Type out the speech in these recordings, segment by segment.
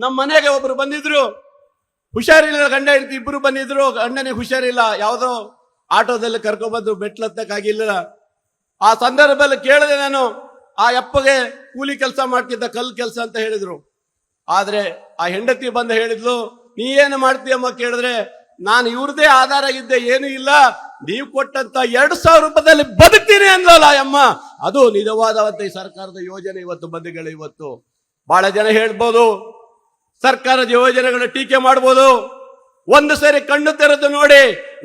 ನಮ್ಮ ಮನೆಗೆ ಒಬ್ರು ಬಂದಿದ್ರು, ಹುಷಾರಿಲ್ಲ, ಗಂಡ ಹೆಂಡತಿ ಇಬ್ರು ಬಂದಿದ್ರು. ಗಂಡನಿಗೆ ಹುಷಾರಿಲ್ಲ, ಯಾವುದೋ ಆಟೋದಲ್ಲಿ ಕರ್ಕೊಂಡ್ಬಂದು ಮೆಟ್ಲತ್ತಕ್ಕಾಗಿಲ್ಲ. ಆ ಸಂದರ್ಭದಲ್ಲಿ ಕೇಳಿದೆ ನಾನು, ಆ ಯಪ್ಪಗೆ ಕೂಲಿ ಕೆಲಸ ಮಾಡ್ತಿದ್ದ, ಕಲ್ ಕೆಲಸ ಅಂತ ಹೇಳಿದ್ರು. ಆದ್ರೆ ಆ ಹೆಂಡತಿ ಬಂದು ಹೇಳಿದ್ಲು, ನೀ ಏನು ಮಾಡ್ತೀಯಮ್ಮ ಕೇಳಿದ್ರೆ, ನಾನು ಇವ್ರದೇ ಆಧಾರ ಇದ್ದೆ, ಏನು ಇಲ್ಲ, ನೀವು ಕೊಟ್ಟಂತ 2,000 ರೂಪಾಯಿದಲ್ಲಿ ಬದುಕ್ತೀನಿ ಅಂದ್ಲಲ್ಲ ಅಮ್ಮ. ಅದು ನಿಜವಾದ ಈ ಸರ್ಕಾರದ ಯೋಜನೆ. ಇವತ್ತು ಬಂಧುಗಳು, ಇವತ್ತು ಬಹಳ ಜನ ಹೇಳ್ಬೋದು, ಸರ್ಕಾರದ ಯೋಜನೆಗಳ ಟೀಕೆ ಮಾಡ್ಬೋದು. ಒಂದು ಸರಿ ಕಣ್ಣು ತೆರೆದು ನೋಡಿ,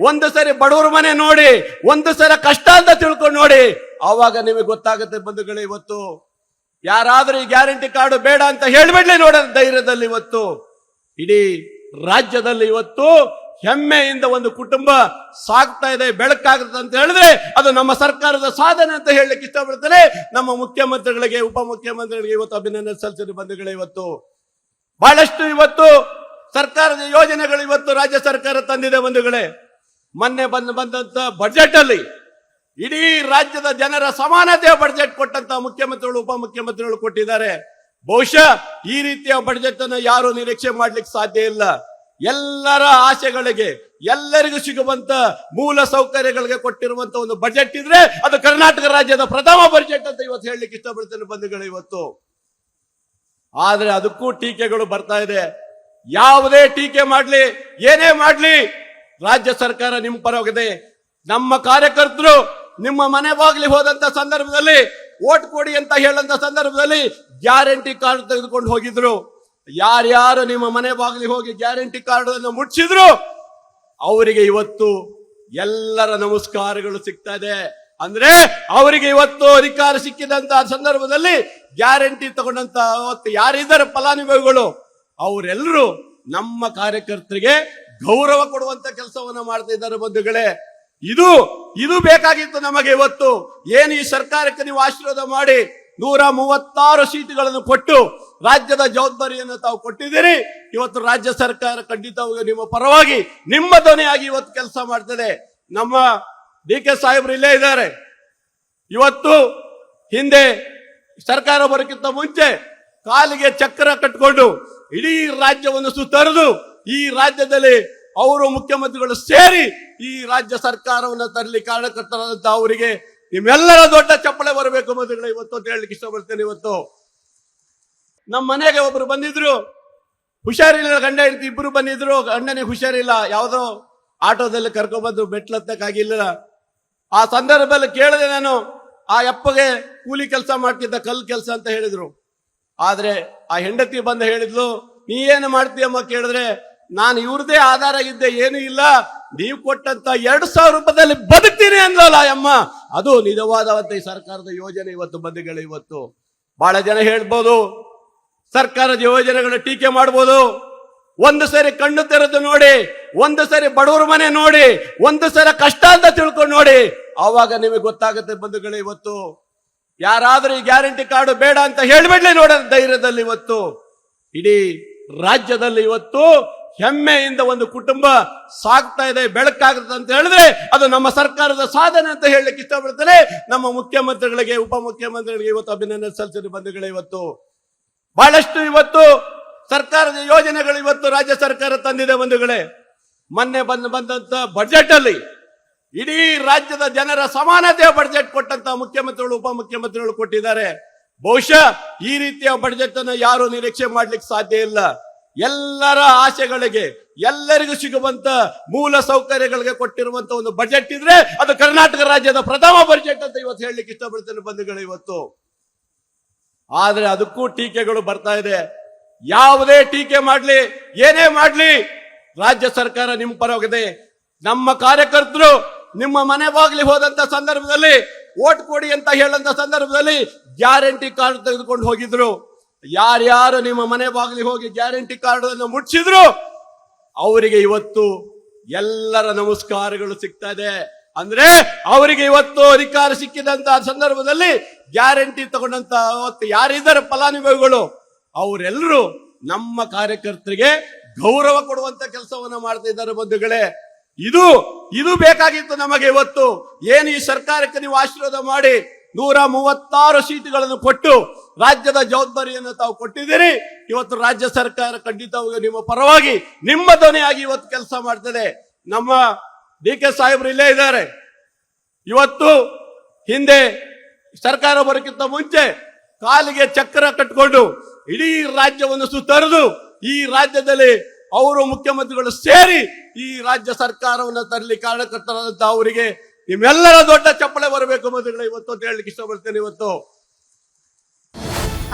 ಒಂದು ಸರಿ ಬಡವರ ಮನೆ ನೋಡಿ, ಒಂದು ಸರಿ ಕಷ್ಟ ಅಂತ ತಿಳ್ಕೊಂಡು ನೋಡಿ, ಆವಾಗ ನಿಮಗೆ ಗೊತ್ತಾಗುತ್ತೆ ಬಂಧುಗಳೇ. ಇವತ್ತು ಯಾರಾದ್ರೂ ಈ ಗ್ಯಾರಂಟಿ ಕಾರ್ಡ್ ಬೇಡ ಅಂತ ಹೇಳ್ಬಿಡ್ಲಿ ನೋಡ ಧೈರ್ಯದಲ್ಲಿ ಇವತ್ತು ಇಡೀ ರಾಜ್ಯದಲ್ಲಿ ಇವತ್ತು ಹೆಮ್ಮೆಯಿಂದ ಒಂದು ಕುಟುಂಬ ಸಾಗ್ತಾ ಇದೆ, ಬೆಳಕಾಗುತ್ತೆ ಅಂತ ಹೇಳಿದ್ರೆ ಅದು ನಮ್ಮ ಸರ್ಕಾರದ ಸಾಧನೆ ಅಂತ ಹೇಳಲಿಕ್ಕೆ ಇಷ್ಟಪಡ್ತೇನೆ. ನಮ್ಮ ಮುಖ್ಯಮಂತ್ರಿಗಳಿಗೆ, ಉಪಮುಖ್ಯಮಂತ್ರಿಗಳಿಗೆ ಇವತ್ತು ಅಭಿನಂದನೆ ಸಲ್ಲಿಸಿದ ಬಂಧುಗಳೇ. ಇವತ್ತು ಬಹಳಷ್ಟು ಇವತ್ತು ಸರ್ಕಾರದ ಯೋಜನೆಗಳು ಇವತ್ತು ರಾಜ್ಯ ಸರ್ಕಾರ ತಂದಿದೆ ಬಂಧುಗಳೇ. ಮೊನ್ನೆ ಬಂದಂತ ಬಜೆಟ್ ಅಲ್ಲಿ ಇಡೀ ರಾಜ್ಯದ ಜನರ ಸಮಾನತೆಯ ಬಜೆಟ್ ಕೊಟ್ಟಂತ ಮುಖ್ಯಮಂತ್ರಿಗಳು, ಉಪಮುಖ್ಯಮಂತ್ರಿಗಳು ಕೊಟ್ಟಿದ್ದಾರೆ. ಬಹುಶಃ ಈ ರೀತಿಯ ಬಜೆಟ್ ಅನ್ನು ಯಾರು ನಿರೀಕ್ಷೆ ಮಾಡ್ಲಿಕ್ಕೆ ಸಾಧ್ಯ ಇಲ್ಲ. ಎಲ್ಲರ ಆಸೆಗಳಿಗೆ, ಎಲ್ಲರಿಗೂ ಸಿಗುವಂತ ಮೂಲ ಸೌಕರ್ಯಗಳಿಗೆ ಕೊಟ್ಟಿರುವಂತ ಒಂದು ಬಜೆಟ್ ಇದ್ರೆ ಅದು ಕರ್ನಾಟಕ ರಾಜ್ಯದ ಪ್ರಥಮ ಬಜೆಟ್ ಅಂತ ಇವತ್ತು ಹೇಳಲಿಕ್ಕೆ ಇಷ್ಟಪಡ್ತೇನೆ ಬಂಧುಗಳು. ಇವತ್ತು ಆದ್ರೆ ಅದಕ್ಕೂ ಟೀಕೆಗಳು ಬರ್ತಾ ಇದೆ. ಯಾವುದೇ ಟೀಕೆ ಮಾಡ್ಲಿ, ಏನೇ ಮಾಡ್ಲಿ, ರಾಜ್ಯ ಸರ್ಕಾರ ನಿಮ್ಮ ಪರವಾಗಿದೆ. ನಮ್ಮ ಕಾರ್ಯಕರ್ತರು ನಿಮ್ಮ ಮನೆ ಬಾಗಿಲಿ ಹೋದಂತ ಸಂದರ್ಭದಲ್ಲಿ, ವೋಟ್ ಕೊಡಿ ಅಂತ ಹೇಳಂತ ಸಂದರ್ಭದಲ್ಲಿ ಗ್ಯಾರಂಟಿ ಕಾರ್ಡ್ ತೆಗೆದುಕೊಂಡು ಹೋಗಿದ್ರು. ಯಾರ್ಯಾರು ನಿಮ್ಮ ಮನೆ ಬಾಗಿಲಿ ಹೋಗಿ ಗ್ಯಾರಂಟಿ ಕಾರ್ಡ್ ಅನ್ನು ಮುಟ್ಟಿಸಿದ್ರು ಅವರಿಗೆ ಇವತ್ತು ಎಲ್ಲರ ನಮಸ್ಕಾರಗಳು ಸಿಗ್ತಾ ಇದೆ. ಅಂದ್ರೆ ಅವರಿಗೆ ಇವತ್ತು ಅಧಿಕಾರ ಸಿಕ್ಕಿದಂತ ಸಂದರ್ಭದಲ್ಲಿ ಗ್ಯಾರಂಟಿ ತಗೊಂಡಂತ ಯಾರಿದ್ದಾರೆ ಫಲಾನುಭವಿಗಳು, ಅವರೆಲ್ಲರೂ ನಮ್ಮ ಕಾರ್ಯಕರ್ತರಿಗೆ ಗೌರವ ಕೊಡುವಂತ ಕೆಲಸವನ್ನ ಮಾಡ್ತಾ ಇದ್ದಾರೆ ಬಂಧುಗಳೇ. ಇದು ಬೇಕಾಗಿತ್ತು ನಮಗೆ. ಇವತ್ತು ಏನು ಈ ಸರ್ಕಾರಕ್ಕೆ ನೀವು ಆಶೀರ್ವಾದ ಮಾಡಿ 136 ಸೀಟುಗಳನ್ನು ಕೊಟ್ಟು ರಾಜ್ಯದ ಜವಾಬ್ದಾರಿಯನ್ನು ತಾವು ಕೊಟ್ಟಿದ್ದೀರಿ. ಇವತ್ತು ರಾಜ್ಯ ಸರ್ಕಾರ ಖಂಡಿತವಾಗಿ ನಿಮ್ಮ ಪರವಾಗಿ, ನಿಮ್ಮ ಧ್ವನಿಯಾಗಿ ಇವತ್ತು ಕೆಲಸ ಮಾಡ್ತದೆ. ನಮ್ಮ DK ಸಾಹೇಬ್ರು ಇಲ್ಲೇ ಇದ್ದಾರೆ. ಇವತ್ತು ಹಿಂದೆ ಸರ್ಕಾರ ಬರೋಕ್ಕಿಂತ ಮುಂಚೆ ಕಾಲಿಗೆ ಚಕ್ರ ಕಟ್ಕೊಂಡು ಇಡೀ ರಾಜ್ಯವನ್ನು ಸುತ್ತರಿದು ಈ ರಾಜ್ಯದಲ್ಲಿ ಅವರು ಮುಖ್ಯಮಂತ್ರಿಗಳು ಸೇರಿ ಈ ರಾಜ್ಯ ಸರ್ಕಾರವನ್ನು ತರಲಿ ಕಾರಣಕರ್ತರಾದಂತ ಅವರಿಗೆ ನಿಮ್ಮೆಲ್ಲರ ದೊಡ್ಡ ಚಪ್ಪಳೆ ಬರಬೇಕು ಬಂಧುಗಳೇ ಇವತ್ತು ಅಂತ ಹೇಳಲಿಕ್ಕೆ ಇಷ್ಟಪಡ್ತೇನೆ. ಇವತ್ತು ನಮ್ಮ ಮನೆಗೆ ಒಬ್ರು ಬಂದಿದ್ರು, ಹುಷಾರಿಲ್ಲ, ಗಂಡ ಹೆಂಡತಿ ಇಬ್ರು ಬಂದಿದ್ರು. ಗಂಡನಿಗೆ ಹುಷಾರಿಲ್ಲ, ಯಾವುದೋ ಆಟೋದಲ್ಲಿ ಕರ್ಕೊಂಡ್ಬಂದು ಮೆಟ್ಲತ್ತಕ್ಕಾಗಿಲ್ಲ. ಆ ಸಂದರ್ಭದಲ್ಲಿ ಕೇಳಿದೆ ನಾನು, ಆ ಯಪ್ಪಗೆ ಕೂಲಿ ಕೆಲಸ ಮಾಡ್ತಿದ್ದ, ಕಲ್ ಕೆಲಸ ಅಂತ ಹೇಳಿದ್ರು. ಆದ್ರೆ ಆ ಹೆಂಡತಿ ಬಂದು ಹೇಳಿದ್ಲು, ನೀ ಏನು ಮಾಡ್ತೀಯಮ್ಮ ಕೇಳಿದ್ರೆ, ನಾನು ಇವ್ರದೇ ಆಧಾರ ಇದ್ದೆ, ಏನು ಇಲ್ಲ, ನೀವು ಕೊಟ್ಟಂತ 2,000 ರೂಪಾಯಿದಲ್ಲಿ ಬದುಕ್ತೀನಿ ಅಂದ್ಲಲ್ಲ ಅಮ್ಮ. ಅದು ನಿಜವಾದ ಈ ಸರ್ಕಾರದ ಯೋಜನೆ. ಇವತ್ತು ಬಂಧುಗಳು, ಇವತ್ತು ಬಹಳ ಜನ ಹೇಳ್ಬೋದು, ಸರ್ಕಾರದ ಯೋಜನೆಗಳ ಟೀಕೆ ಮಾಡ್ಬೋದು. ಒಂದು ಸರಿ ಕಣ್ಣು ತೆರೆದು ನೋಡಿ, ಒಂದು ಸರಿ ಬಡವರ ಮನೆ ನೋಡಿ, ಒಂದು ಸರಿ ಕಷ್ಟ ಅಂತ ತಿಳ್ಕೊಂಡು ನೋಡಿ, ಆವಾಗ ನಿಮಗೆ ಗೊತ್ತಾಗುತ್ತೆ ಬಂಧುಗಳೇ. ಇವತ್ತು ಯಾರಾದ್ರೂ ಈ ಗ್ಯಾರಂಟಿ ಕಾರ್ಡ್ ಬೇಡ ಅಂತ ಹೇಳ್ಬಿಡ್ಲಿ ನೋಡ ಧೈರ್ಯದಲ್ಲಿ ಇವತ್ತು ಇಡೀ ರಾಜ್ಯದಲ್ಲಿ ಇವತ್ತು ಹೆಮ್ಮೆಯಿಂದ ಒಂದು ಕುಟುಂಬ ಸಾಗ್ತಾ ಇದೆ, ಬೆಳಕಾಗುತ್ತೆ ಅಂತ ಹೇಳಿದ್ರೆ ಅದು ನಮ್ಮ ಸರ್ಕಾರದ ಸಾಧನೆ ಅಂತ ಹೇಳಲಿಕ್ಕೆ ಇಷ್ಟಪಡ್ತೇನೆ. ನಮ್ಮ ಮುಖ್ಯಮಂತ್ರಿಗಳಿಗೆ, ಉಪಮುಖ್ಯಮಂತ್ರಿಗಳಿಗೆ ಇವತ್ತು ಅಭಿನಂದನೆ ಸಲ್ಲಿಸಿದ ಬಂಧುಗಳೇ. ಇವತ್ತು ಬಹಳಷ್ಟು ಇವತ್ತು ಸರ್ಕಾರದ ಯೋಜನೆಗಳು ಇವತ್ತು ರಾಜ್ಯ ಸರ್ಕಾರ ತಂದಿದೆ ಬಂಧುಗಳೇ. ಮೊನ್ನೆ ಬಂದಂತ ಬಜೆಟ್ ಅಲ್ಲಿ ಇಡೀ ರಾಜ್ಯದ ಜನರ ಸಮಾನತೆಯ ಬಜೆಟ್ ಕೊಟ್ಟಂತ ಮುಖ್ಯಮಂತ್ರಿಗಳು, ಉಪಮುಖ್ಯಮಂತ್ರಿಗಳು ಕೊಟ್ಟಿದ್ದಾರೆ. ಬಹುಶಃ ಈ ರೀತಿಯ ಬಜೆಟ್ ಅನ್ನು ಯಾರು ನಿರೀಕ್ಷೆ ಮಾಡ್ಲಿಕ್ಕೆ ಸಾಧ್ಯ ಇಲ್ಲ. ಎಲ್ಲರ ಆಸೆಗಳಿಗೆ, ಎಲ್ಲರಿಗೂ ಸಿಗುವಂತ ಮೂಲ ಸೌಕರ್ಯಗಳಿಗೆ ಕೊಟ್ಟಿರುವಂತ ಒಂದು ಬಜೆಟ್ ಇದ್ರೆ ಅದು ಕರ್ನಾಟಕ ರಾಜ್ಯದ ಪ್ರಥಮ ಬಜೆಟ್ ಅಂತ ಇವತ್ತು ಹೇಳಲಿಕ್ಕೆ ಇಷ್ಟಪಡ್ತೇನೆ ಬಂಧುಗಳು. ಇವತ್ತು ಆದ್ರೆ ಅದಕ್ಕೂ ಟೀಕೆಗಳು ಬರ್ತಾ ಇದೆ. ಯಾವುದೇ ಟೀಕೆ ಮಾಡ್ಲಿ, ಏನೇ ಮಾಡ್ಲಿ, ರಾಜ್ಯ ಸರ್ಕಾರ ನಿಮ್ಮ ಪರವಾಗಿದೆ. ನಮ್ಮ ಕಾರ್ಯಕರ್ತರು ನಿಮ್ಮ ಮನೆ ಬಾಗಿಲಿ ಹೋದಂತ ಸಂದರ್ಭದಲ್ಲಿ, ವೋಟ್ ಕೊಡಿ ಅಂತ ಹೇಳಂತ ಸಂದರ್ಭದಲ್ಲಿ ಗ್ಯಾರಂಟಿ ಕಾರ್ಡ್ ತೆಗೆದುಕೊಂಡು ಹೋಗಿದ್ರು. ಯಾರ್ಯಾರು ನಿಮ್ಮ ಮನೆ ಬಾಗಿಲಿ ಹೋಗಿ ಗ್ಯಾರಂಟಿ ಕಾರ್ಡ್ ಅನ್ನು ಮುಟ್ಟಿಸಿದ್ರು ಅವರಿಗೆ ಇವತ್ತು ಎಲ್ಲರ ನಮಸ್ಕಾರಗಳು ಸಿಗ್ತಾ ಇದೆ. ಅಂದ್ರೆ ಅವರಿಗೆ ಇವತ್ತು ಅಧಿಕಾರ ಸಿಕ್ಕಿದಂತ ಸಂದರ್ಭದಲ್ಲಿ ಗ್ಯಾರಂಟಿ ತಗೊಂಡಂತ ಯಾರಿದ್ದಾರೆ ಫಲಾನುಭವಿಗಳು, ಅವರೆಲ್ಲರೂ ನಮ್ಮ ಕಾರ್ಯಕರ್ತರಿಗೆ ಗೌರವ ಕೊಡುವಂತ ಕೆಲಸವನ್ನ ಮಾಡ್ತಾ ಇದ್ದಾರೆ ಬಂಧುಗಳೇ. ಇದು ಬೇಕಾಗಿತ್ತು ನಮಗೆ. ಇವತ್ತು ಏನು ಈ ಸರ್ಕಾರಕ್ಕೆ ನೀವು ಆಶೀರ್ವಾದ ಮಾಡಿ 136 ಸೀಟುಗಳನ್ನು ಕೊಟ್ಟು ರಾಜ್ಯದ ಜವಾಬ್ದಾರಿಯನ್ನು ತಾವು ಕೊಟ್ಟಿದ್ದೀರಿ. ಇವತ್ತು ರಾಜ್ಯ ಸರ್ಕಾರ ಖಂಡಿತವಾಗಿ ನಿಮ್ಮ ಪರವಾಗಿ ನಿಮ್ಮ ಧ್ವನಿಯಾಗಿ ಇವತ್ತು ಕೆಲಸ ಮಾಡ್ತದೆ. ನಮ್ಮ DK ಸಾಹೇಬ್ರು ಇಲ್ಲೇ ಇದ್ದಾರೆ. ಇವತ್ತು ಹಿಂದೆ ಸರ್ಕಾರ ಬರೋಕ್ಕಿಂತ ಮುಂಚೆ ಕಾಲಿಗೆ ಚಕ್ರ ಕಟ್ಟಿಕೊಂಡು ಇಡೀ ರಾಜ್ಯವನ್ನು ಸುತ್ತರಿದು ಈ ರಾಜ್ಯದಲ್ಲಿ ಅವರು ಮುಖ್ಯಮಂತ್ರಿಗಳು ಸೇರಿ ಈ ರಾಜ್ಯ ಸರ್ಕಾರವನ್ನು ತರಲಿ ಕಾರಣಕರ್ತರಾದಂತಹ ಅವರಿಗೆ ನಿಮ್ಮೆಲ್ಲರ ದೊಡ್ಡ ಚಪ್ಪಳೆ ಬರಬೇಕು ಬಂಧುಗಳೇ ಇವತ್ತು ಅಂತ ಹೇಳಲಿಕ್ಕೆ ಇಷ್ಟಪಡ್ತೇನೆ. ಇವತ್ತು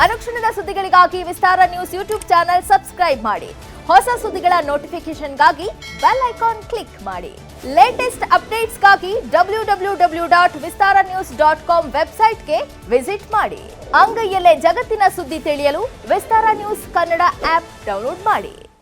ಅನುಕ್ಷಣದ ಸುದ್ದಿಗಳಿಗಾಗಿ ವಿಸ್ತಾರ ನ್ಯೂಸ್ ಯೂಟ್ಯೂಬ್ ಚಾನೆಲ್ ಸಬ್ಸ್ಕ್ರೈಬ್ ಮಾಡಿ. ಹೊಸ ಸುದ್ದಿಗಳ ನೋಟಿಫಿಕೇಶನ್ಗಾಗಿ ಬೆಲ್ ಐಕಾನ್ ಕ್ಲಿಕ್ ಮಾಡಿ. ಲೇಟೆಸ್ಟ್ ಅಪ್ಡೇಟ್ಸ್ಗಾಗಿ www.vistaranews.com ವೆಬ್ಸೈಟ್ಗೆ ವಿಸಿಟ್ ಮಾಡಿ. ಅಂಗೈಯಲ್ಲೇ ಜಗತ್ತಿನ ಸುದ್ದಿ ತಿಳಿಯಲು ವಿಸ್ತಾರ ನ್ಯೂಸ್ ಕನ್ನಡ ಆಪ್ ಡೌನ್ಲೋಡ್ ಮಾಡಿ.